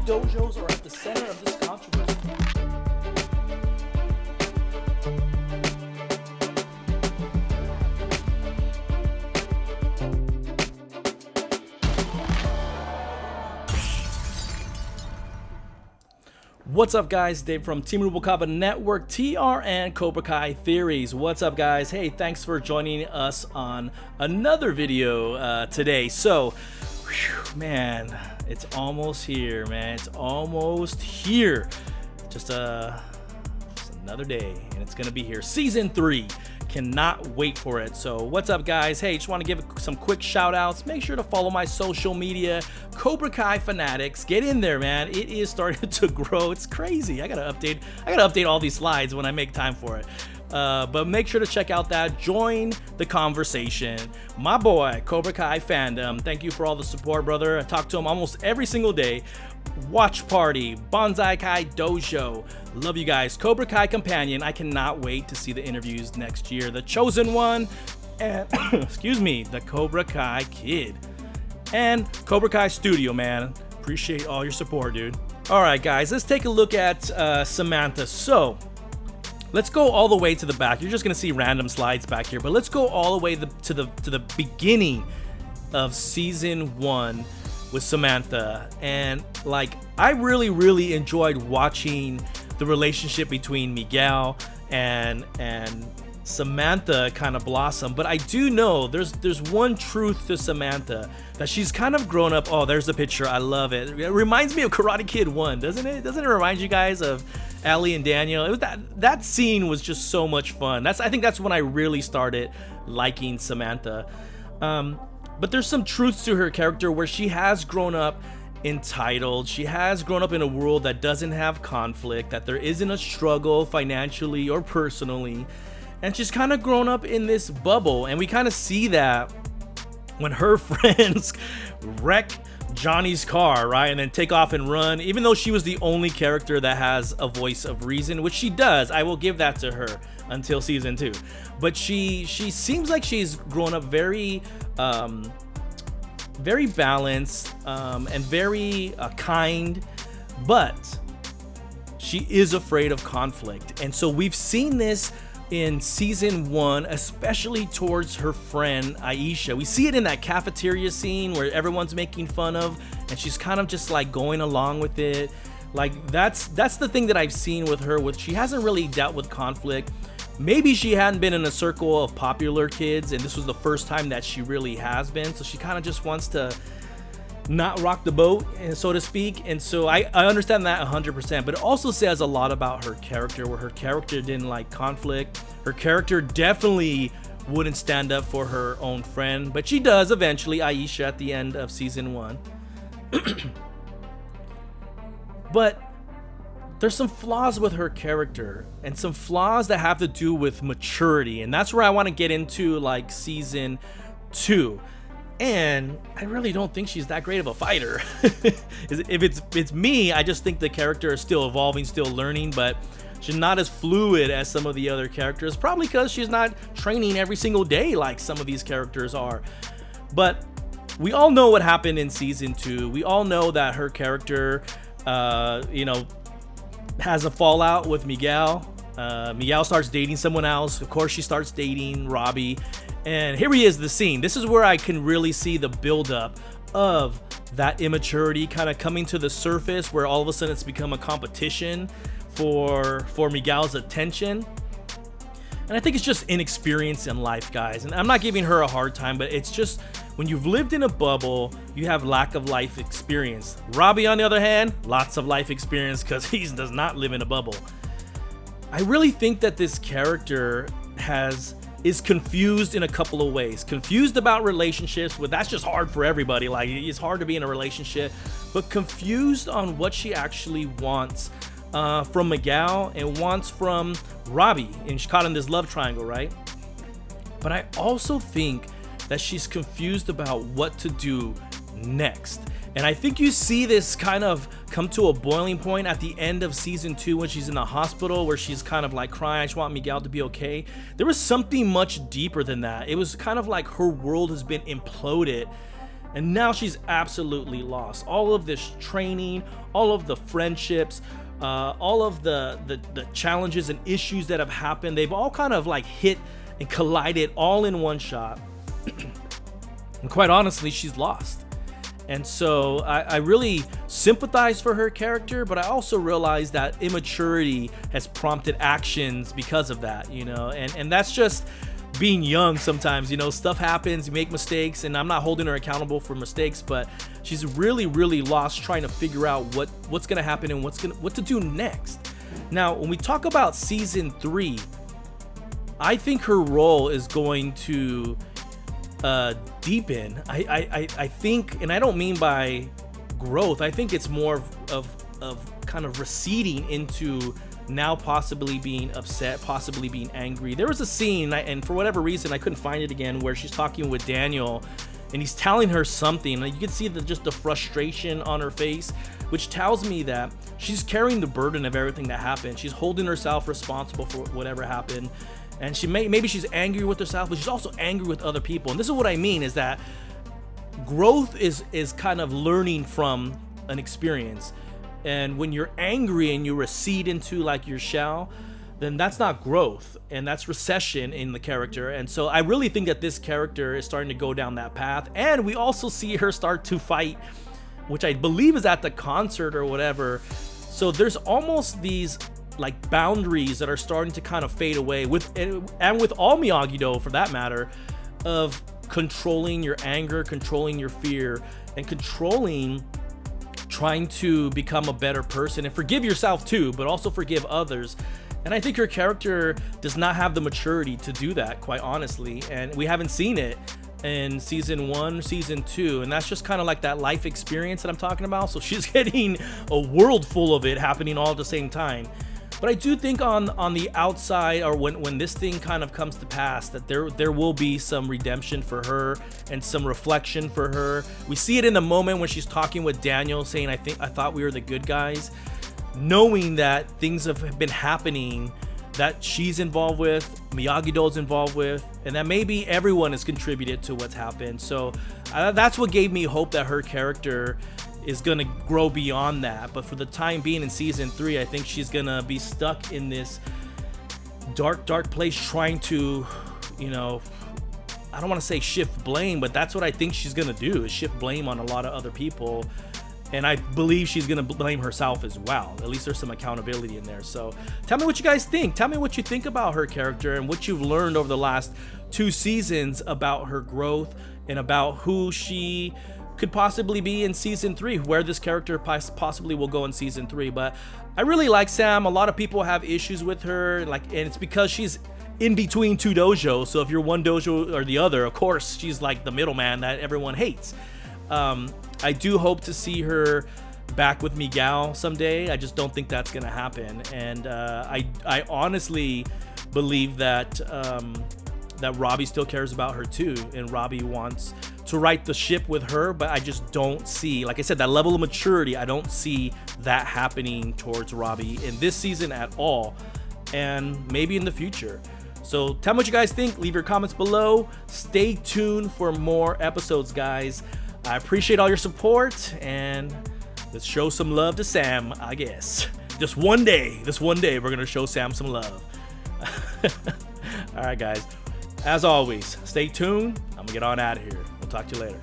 dojos are at the center of this controversy. What's up, guys? Dave from Team Rubalcaba Network, TR and Cobra Kai Theories. What's up, guys? Hey, thanks for joining us on another video today. So, man, it's almost here, man. It's almost here. Just another day, and it's gonna be here. Season 3. Cannot wait for it. So what's up, guys? Hey, just want to give some quick shout outs. Make sure to follow my social media, Cobra Kai Fanatics. Get in there, man. It is starting to grow. It's crazy. I gotta update all these slides when I make time for it. But make sure to check out that. Join the conversation. My boy, Cobra Kai Fandom. Thank you for all the support, brother. I talk to him almost every single day. Watch Party, Bonsai Kai Dojo. Love you guys. Cobra Kai Companion. I cannot wait to see the interviews next year. The Chosen One, and excuse me, the Cobra Kai Kid, and Cobra Kai Studio, man. Appreciate all your support, dude. All right, guys, let's take a look at Samantha. So let's go all the way to the back. You're just gonna see random slides back here, but let's go all the way to the beginning of season 1 with Samantha. And like, I really enjoyed watching the relationship between Miguel and Samantha kind of blossom. But I do know there's one truth to Samantha, that she's kind of grown up. Oh, there's the picture. I love it. It reminds me of Karate Kid 1, doesn't it? Doesn't it remind you guys of Allie and Daniel? It was that scene was just so much fun. I think that's when I really started liking Samantha. But there's some truths to her character where she has grown up entitled. She has grown up in a world that doesn't have conflict, that there isn't a struggle financially or personally. And she's kind of grown up in this bubble. And we kind of see that when her friends wreck Johnny's car, right? And then take off and run, even though she was the only character that has a voice of reason, which she does. I will give that to her until season 2. But she seems like she's grown up very balanced and very kind, but she is afraid of conflict. And so we've seen this in season 1, especially towards her friend Aisha. We see it in that cafeteria scene where everyone's making fun of, and she's kind of just like going along with it. Like, that's the thing that I've seen with her. She hasn't really dealt with conflict. Maybe she hadn't been in a circle of popular kids, and this was the first time that she really has been. So she kind of just wants to not rock the boat, so to speak. And so I understand that 100%, but it also says a lot about her character, where her character didn't like conflict. Her character definitely wouldn't stand up for her own friend, but she does eventually, Aisha, at the end of season 1. But there's some flaws with her character, and some flaws that have to do with maturity, and that's where I want to get into, like, season 2. And I really don't think she's that great of a fighter. If it's me, I just think the character is still evolving, still learning, but she's not as fluid as some of the other characters, probably because she's not training every single day like some of these characters are. But we all know what happened in season 2. We all know that her character, has a fallout with Miguel. Miguel starts dating someone else. Of course, she starts dating Robbie. And here he is, the scene. This is where I can really see the buildup of that immaturity kind of coming to the surface, where all of a sudden it's become a competition for Miguel's attention. And I think it's just inexperience in life, guys. And I'm not giving her a hard time, but it's just when you've lived in a bubble, you have lack of life experience. Robbie, on the other hand, lots of life experience because he does not live in a bubble. I really think that this character is confused in a couple of ways. Confused about relationships, but that's just hard for everybody. Like, it's hard to be in a relationship, but confused on what she actually wants from Miguel and wants from Robbie. And she's caught in this love triangle, right? But I also think that she's confused about what to do next. And I think you see this kind of come to a boiling point at the end of season 2 when she's in the hospital, where she's kind of like crying, I just want Miguel to be okay. There was something much deeper than that. It was kind of like her world has been imploded And now she's absolutely lost. All of this training, all of the friendships, all of the challenges and issues that have happened, they've all kind of like hit and collided all in one shot. And quite honestly, she's lost. And so I really sympathize for her character, but I also realize that immaturity has prompted actions because of that, you know, and that's just being young sometimes, you know, stuff happens, you make mistakes, and I'm not holding her accountable for mistakes, but she's really, really lost trying to figure out what's going to happen and what to do next. Now, when we talk about season 3, I think her role is going to deepen. I think, and I don't mean by growth, I think it's more of kind of receding into now possibly being upset, possibly being angry. There was a scene, and for whatever reason I couldn't find it again, where she's talking with Daniel and he's telling her something, and you can see just the frustration on her face, which tells me that she's carrying the burden of everything that happened. She's holding herself responsible for whatever happened, and maybe she's angry with herself, but she's also angry with other people. And this is what I mean, is that growth is kind of learning from an experience. And when you're angry and you recede into like your shell, then that's not growth, and that's recession in the character. And so I really think that this character is starting to go down that path. And we also see her start to fight, which I believe is at the concert or whatever. So there's almost these like boundaries that are starting to kind of fade away with all Miyagi-Do, for that matter, of controlling your anger, controlling your fear, and controlling trying to become a better person and forgive yourself too, but also forgive others. And I think her character does not have the maturity to do that, quite honestly, and we haven't seen it in season 1, season 2, and that's just kind of like that life experience that I'm talking about. So she's getting a world full of it happening all at the same time. But I do think on the outside, or when this thing kind of comes to pass, that there will be some redemption for her and some reflection for her. We see it in the moment when she's talking with Daniel, saying, I thought we were the good guys, knowing that things have been happening that she's involved with, Miyagi-Do's involved with, and that maybe everyone has contributed to what's happened. So that's what gave me hope that her character is gonna grow beyond that. But for the time being in season 3, I think she's gonna be stuck in this dark place, trying to, you know, I don't want to say shift blame, but that's what I think she's gonna do, is shift blame on a lot of other people. And I believe she's gonna blame herself as well. At least there's some accountability in there. So tell me what you guys think. Tell me what you think about her character and what you've learned over the last 2 seasons about her growth and about who she could possibly be in season 3, where this character possibly will go in season 3. But I really like Sam. A lot of people have issues with her, and it's because she's in between 2 dojos. So if you're one dojo or the other, of course she's like the middleman that everyone hates. I do hope to see her back with Miguel someday. I just don't think that's gonna happen. And I honestly believe that that Robbie still cares about her too, and Robbie wants to right the ship with her, but I just don't see, like I said, that level of maturity. I don't see that happening towards Robbie in this season at all, and maybe in the future. So tell me what you guys think. Leave your comments below. Stay tuned for more episodes, guys. I appreciate all your support, and let's show some love to Sam, I guess. This one day, we're gonna show Sam some love. All right, guys. As always, stay tuned. I'm gonna get on out of here. We'll talk to you later.